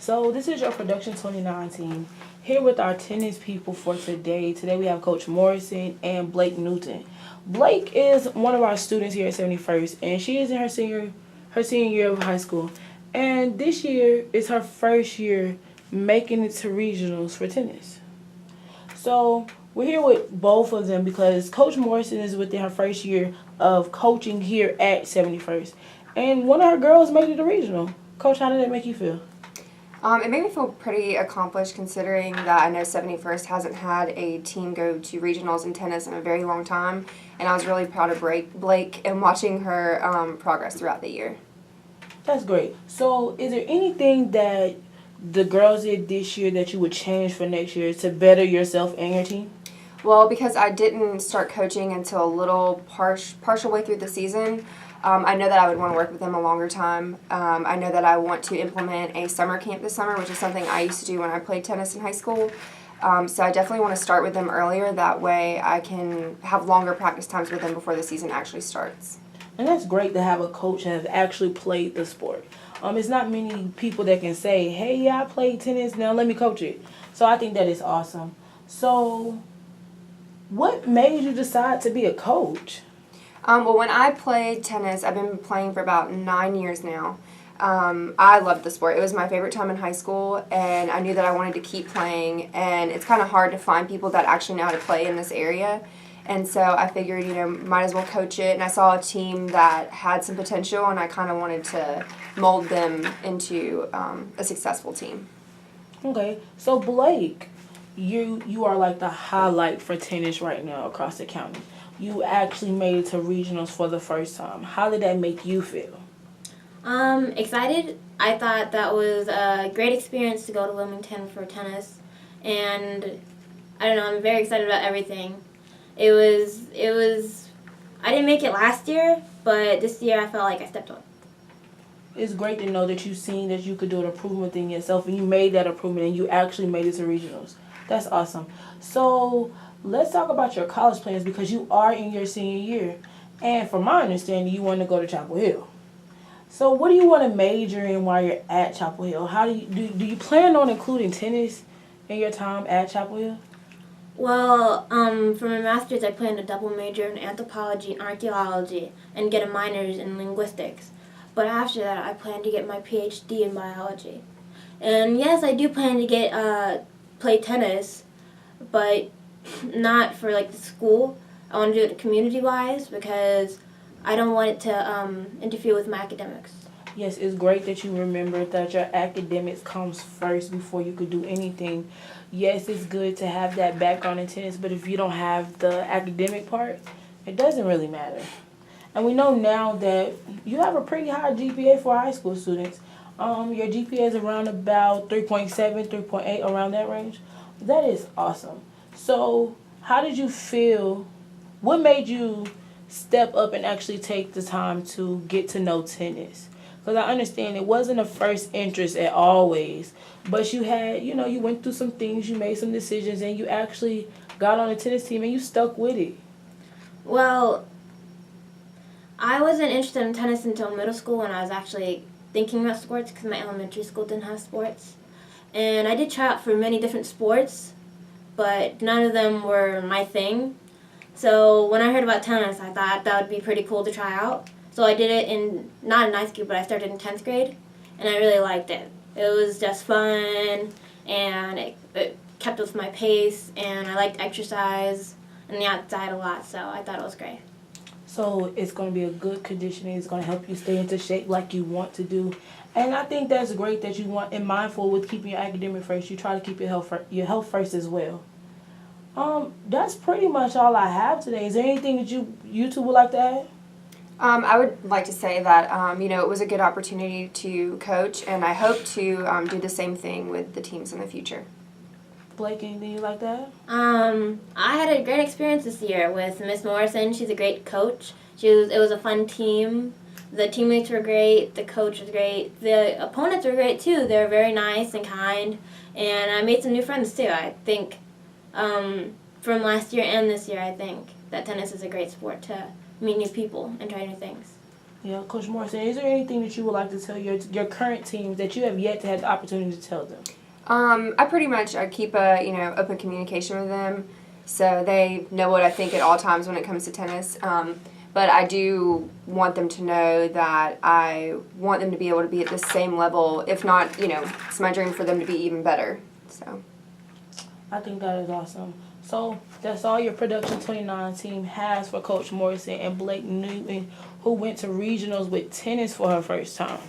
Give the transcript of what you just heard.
So this is your Production 2019. Here with our tennis people for today. Today we have Coach Morrison and Blake Newton. Blake is one of our students here at 71st, and she is in her senior year of high school. And this year is her first year making it to regionals for tennis. So we're here with both of them because Coach Morrison is within her first year of coaching here at 71st. And one of her girls made it to regional. Coach, how did that make you feel? It made me feel pretty accomplished considering that I know 71st hasn't had a team go to regionals in tennis in a very long time. And I was really proud of Blake and watching her progress throughout the year. That's great. So is there anything that the girls did this year that you would change for next year to better yourself and your team? Well, because I didn't start coaching until a little partial way through the season, I know that I would want to work with them a longer time. I know that I want to implement a summer camp this summer, which is something I used to do when I played tennis in high school. So I definitely want to start with them earlier. That way I can have longer practice times with them before the season actually starts. And that's great to have a coach that has actually played the sport. It's not many people that can say, hey, yeah, I played tennis, now let me coach it. So I think that is awesome. So what made you decide to be a coach? Well, when I played tennis, I've been playing for about 9 years now. I loved the sport. It was my favorite time in high school, and I knew that I wanted to keep playing. And it's kind of hard to find people that actually know how to play in this area. And so I figured, might as well coach it. And I saw a team that had some potential, and I kind of wanted to mold them into a successful team. Okay, so Blake, you are like the highlight for tennis right now across the county. You actually made it to regionals for the first time. How did that make you feel? Excited. I thought that was a great experience to go to Wilmington for tennis, and I don't know, I'm very excited about everything. It was, I didn't make it last year, but this year I felt like I stepped up. It's great to know that you've seen that you could do an improvement in yourself, and you made that improvement, and you actually made it to regionals. That's awesome. So let's talk about your college plans because you are in your senior year, and from my understanding, you want to go to Chapel Hill. So what do you want to major in while you're at Chapel Hill? How do you plan on including tennis in your time at Chapel Hill? Well, for my master's, I plan to double major in anthropology and archaeology and get a minors in linguistics. But after that, I plan to get my PhD in biology. And yes, I do plan to play tennis, but not for like the school. I want to do it community-wise because I don't want it to interfere with my academics. Yes, it's great that you remember that your academics comes first before you could do anything. Yes, it's good to have that background in tennis, but if you don't have the academic part, it doesn't really matter. And we know now that you have a pretty high GPA for high school students. Your GPA is around about 3.7, 3.8, around that range. That is awesome. So how did you feel? What made you step up and actually take the time to get to know tennis? Because I understand it wasn't a first interest at always, but you had, you went through some things, you made some decisions, and you actually got on a tennis team and you stuck with it. Well, I wasn't interested in tennis until middle school when I was actually thinking about sports because my elementary school didn't have sports. And I did try out for many different sports, but none of them were my thing. So when I heard about tennis, I thought that would be pretty cool to try out. So I did it not in ninth grade, but I started in 10th grade, and I really liked it. It was just fun, and it kept with my pace, and I liked exercise and the outside a lot, so I thought it was great. So it's going to be a good conditioning. It's going to help you stay into shape like you want to do. And I think that's great that you want and mindful with keeping your academic first. You try to keep your health first as well. That's pretty much all I have today. Is there anything that you two would like to add? I would like to say that, it was a good opportunity to coach, and I hope to do the same thing with the teams in the future. Blake, anything you like to add? I had a great experience this year with Miss Morrison. She's a great coach. It was a fun team. The teammates were great. The coach was great. The opponents were great, too. They were very nice and kind, and I made some new friends, too. I think from last year and this year, I think that tennis is a great sport to meet new people and try new things. Yeah, Coach Morrison, is there anything that you would like to tell your current teams that you have yet to have the opportunity to tell them? I pretty much I keep a open communication with them, so they know what I think at all times when it comes to tennis. But I do want them to know that I want them to be able to be at the same level, if not, it's my dream for them to be even better. So. I think that is awesome. So that's all your Production 29 team has for Coach Morrison and Blake Newton, who went to regionals with tennis for her first time.